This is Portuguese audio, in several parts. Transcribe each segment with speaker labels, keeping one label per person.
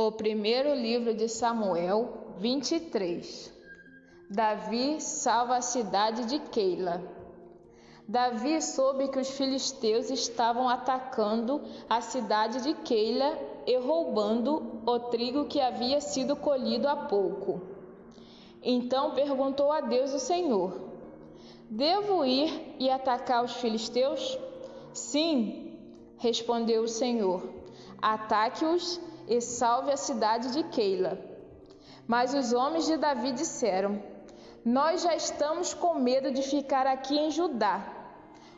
Speaker 1: O primeiro livro de Samuel, 23. Davi salva a cidade de Keila. Davi soube que os filisteus estavam atacando a cidade de Keila e roubando o trigo que havia sido colhido há pouco. Então perguntou a Deus o Senhor: Devo ir e atacar os filisteus? Sim, respondeu o Senhor. Ataque-os e salve a cidade de Keila. Mas os homens de Davi disseram: Nós já estamos com medo de ficar aqui em Judá,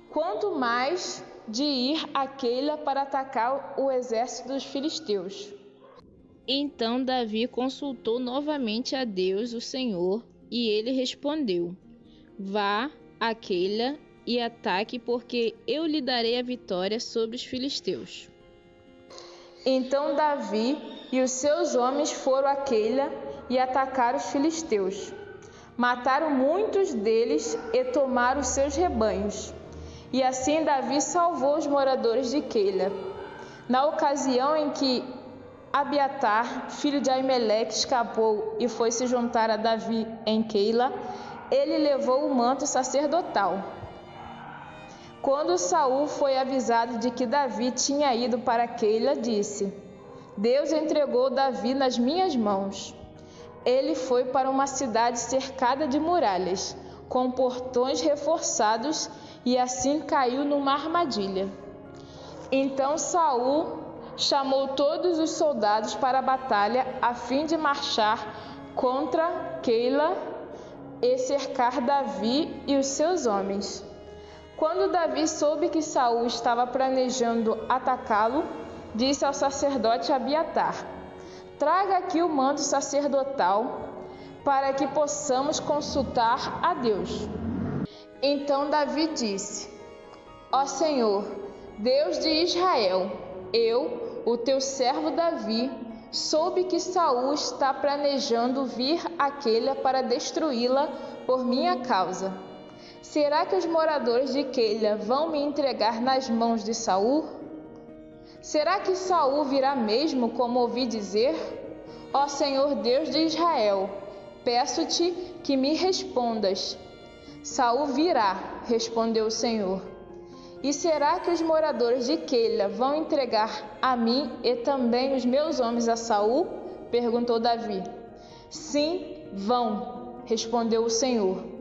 Speaker 1: quanto mais de ir a Keila para atacar o exército dos filisteus.
Speaker 2: Então Davi consultou novamente a Deus, o Senhor, e ele respondeu: Vá a Keila e ataque, porque eu lhe darei a vitória sobre os filisteus.
Speaker 1: Então Davi e os seus homens foram a Keila e atacaram os filisteus. Mataram muitos deles e tomaram os seus rebanhos. E assim Davi salvou os moradores de Keila. Na ocasião em que Abiatar, filho de Aimeleque, escapou e foi se juntar a Davi em Keila, ele levou o manto sacerdotal. Quando Saul foi avisado de que Davi tinha ido para Keila, disse: Deus entregou Davi nas minhas mãos. Ele foi para uma cidade cercada de muralhas, com portões reforçados, e assim caiu numa armadilha. Então Saul chamou todos os soldados para a batalha, a fim de marchar contra Keila e cercar Davi e os seus homens. Quando Davi soube que Saul estava planejando atacá-lo, disse ao sacerdote Abiatar: Traga aqui o manto sacerdotal para que possamos consultar a Deus. Então Davi disse: Ó Senhor, Deus de Israel, eu, o teu servo Davi, soube que Saul está planejando vir a Keila para destruí-la por minha causa. Será que os moradores de Keila vão me entregar nas mãos de Saul? Será que Saul virá mesmo, como ouvi dizer? Ó Senhor Deus de Israel, peço-te que me respondas. Saul virá, respondeu o Senhor. E será que os moradores de Keila vão entregar a mim e também os meus homens a Saul? Perguntou Davi. Sim, vão, respondeu o Senhor.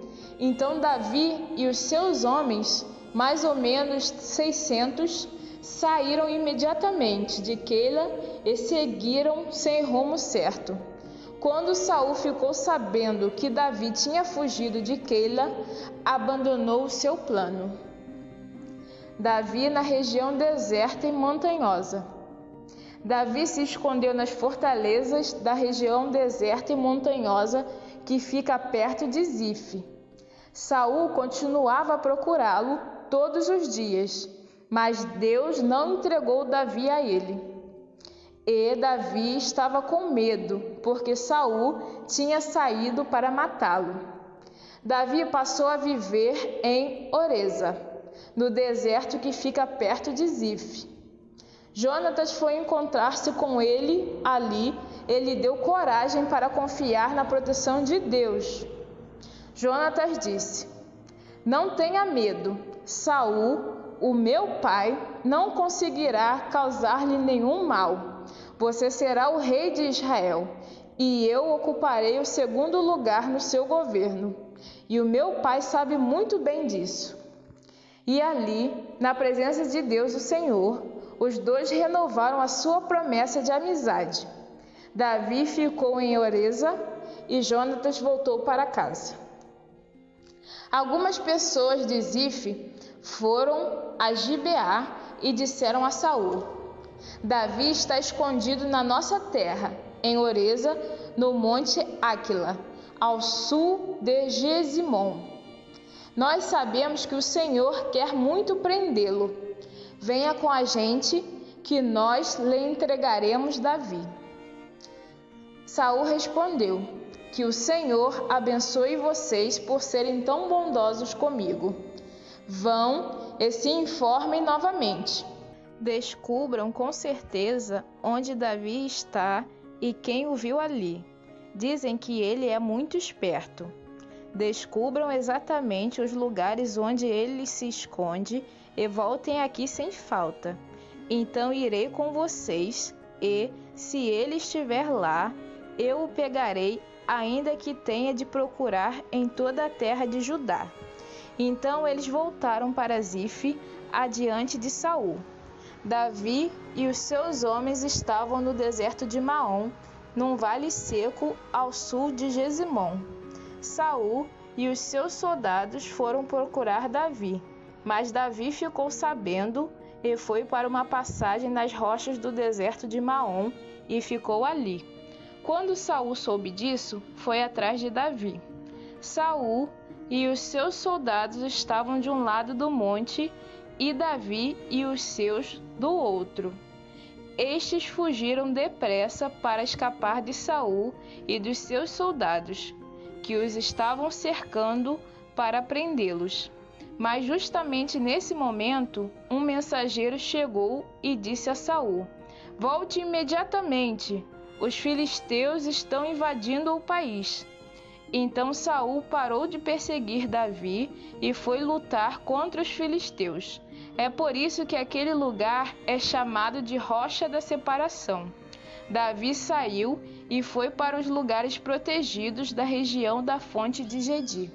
Speaker 1: Então Davi e os seus homens, mais ou menos 600, saíram imediatamente de Keila e seguiram sem rumo certo. Quando Saul ficou sabendo que Davi tinha fugido de Keila, abandonou o seu plano. Davi na região deserta e montanhosa. Davi se escondeu nas fortalezas da região deserta e montanhosa que fica perto de Zif. Saul continuava a procurá-lo todos os dias, mas Deus não entregou Davi a ele. E Davi estava com medo, porque Saul tinha saído para matá-lo. Davi passou a viver em Oreza, no deserto que fica perto de Zif. Jonatas foi encontrar-se com ele ali. Ele deu coragem para confiar na proteção de Deus. Jonatas disse: Não tenha medo, Saul, o meu pai, não conseguirá causar-lhe nenhum mal. Você será o rei de Israel, e eu ocuparei o segundo lugar no seu governo. E o meu pai sabe muito bem disso. E ali, na presença de Deus, o Senhor, os dois renovaram a sua promessa de amizade. Davi ficou em Oreza e Jonatas voltou para casa. Algumas pessoas de Zif foram a Gibeá e disseram a Saul: Davi está escondido na nossa terra, em Oreza, no monte Áquila, ao sul de Gesimon. Nós sabemos que o Senhor quer muito prendê-lo. Venha com a gente, que nós lhe entregaremos Davi. Saul respondeu: Que o Senhor abençoe vocês por serem tão bondosos comigo. Vão e se informem novamente. Descubram com certeza onde Davi está e quem o viu ali. Dizem que ele é muito esperto. Descubram exatamente os lugares onde ele se esconde e voltem aqui sem falta. Então irei com vocês e, se ele estiver lá, eu o pegarei, ainda que tenha de procurar em toda a terra de Judá. Então eles voltaram para Zife, adiante de Saul. Davi e os seus homens estavam no deserto de Maom, num vale seco ao sul de Gesimom. Saul e os seus soldados foram procurar Davi, mas Davi ficou sabendo e foi para uma passagem nas rochas do deserto de Maom e ficou ali. Quando Saul soube disso, foi atrás de Davi. Saul e os seus soldados estavam de um lado do monte e Davi e os seus do outro. Estes fugiram depressa para escapar de Saul e dos seus soldados, que os estavam cercando para prendê-los. Mas justamente nesse momento, um mensageiro chegou e disse a Saul: "Volte imediatamente, os filisteus estão invadindo o país." Então Saul parou de perseguir Davi e foi lutar contra os filisteus. É por isso que aquele lugar é chamado de Rocha da Separação. Davi saiu e foi para os lugares protegidos da região da fonte de Gedi.